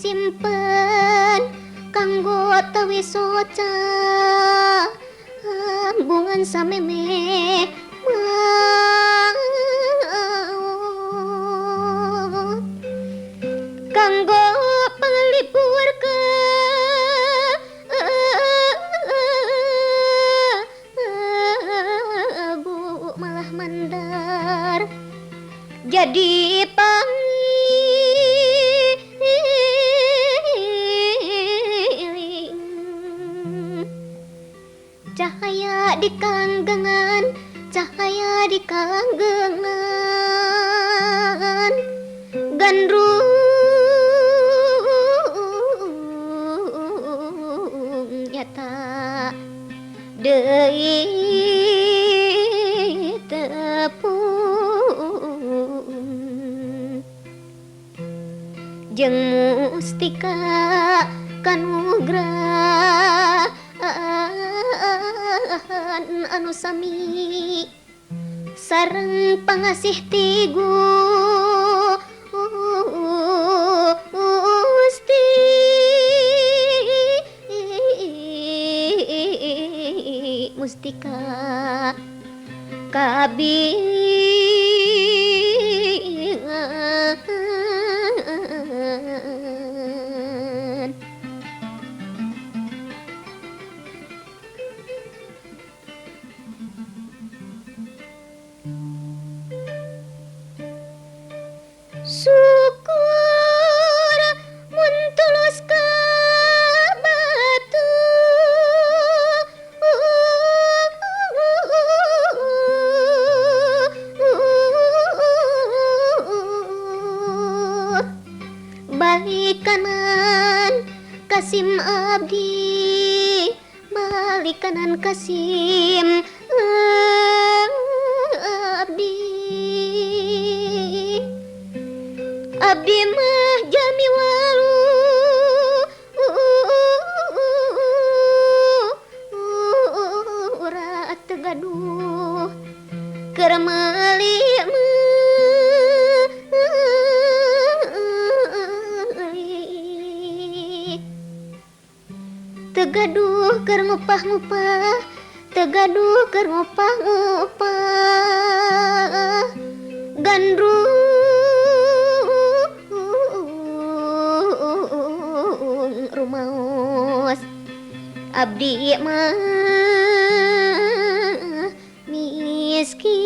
kasimpen kanggo tawis soca hambungan sameme maut kanggo panglipur ke bu malah mandar jadi cahaya di kanggengan, cahaya di kanggengan, gandrung nyata deui tepung jeung mustika kanugrah anu sami sareng pangasih ti Gusti mustika kabingan syukur mun tulus ka batu balik kanan kasim abdi balik kanan kasim abdi mah jami walu urat tegaduh keur meuli tegaduh keur ngupah-ngupah tegaduh keur ngupah-ngupah gandrung rumaos abdi mah miskin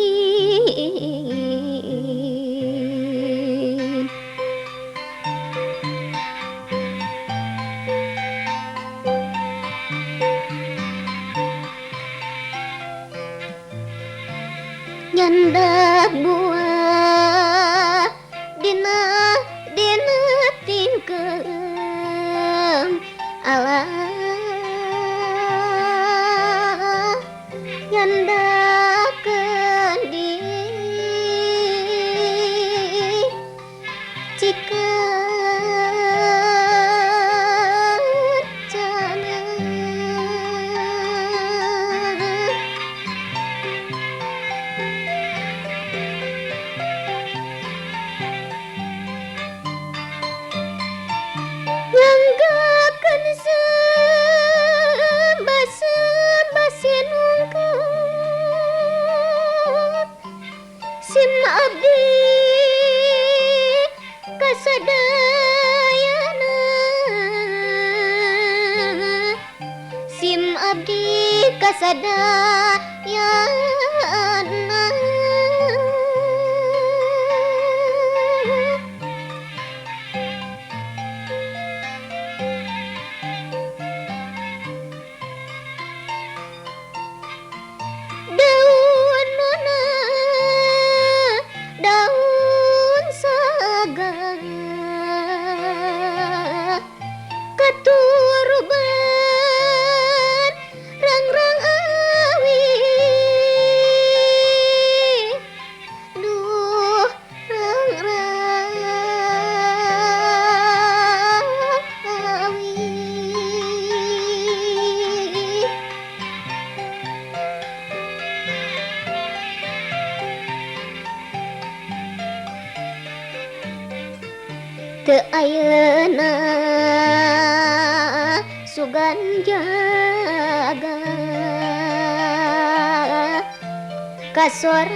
nyandak buah dina tingkeung alah nyandakeun di cikencana nyanggakeun sembah sinungkep sim abdi kasadayana sim abdi kasadayana daun saga katuruban rang-rang awi teu ayeuna sugan jaga kasorang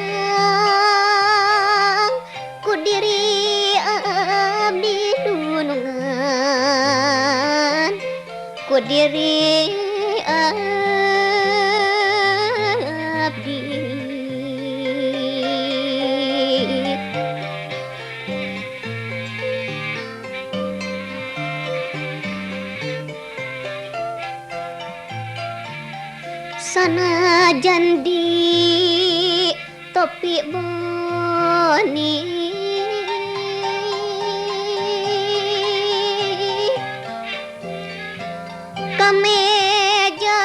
ku diri abdi dunungan ku diri abdi. Sanajan di topi boni kameja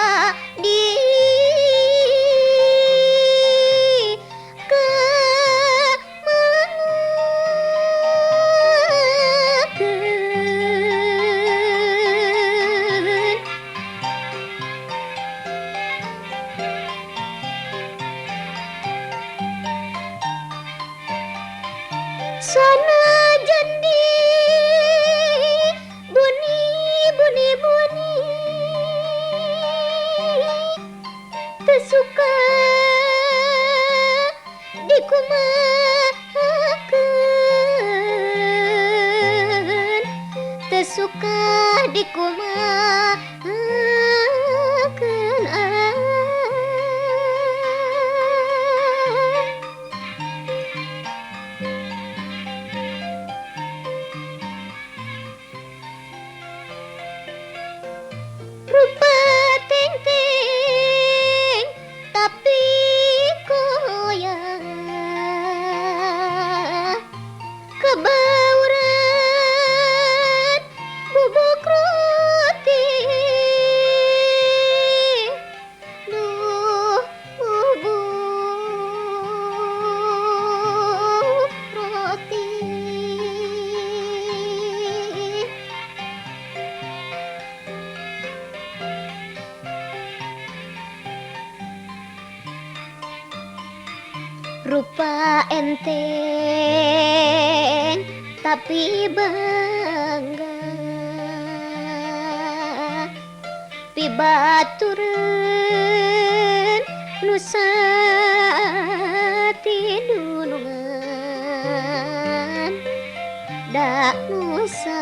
di kemangakeun sanajan di buni teu suka dikumahakeun teu suka dikumahakeun rupa teng-teng tapi koyang kebauran bubuk roti duh bubuk roti. Rupa enteng tapi bangga pibatureun nusa tidunungan da nusa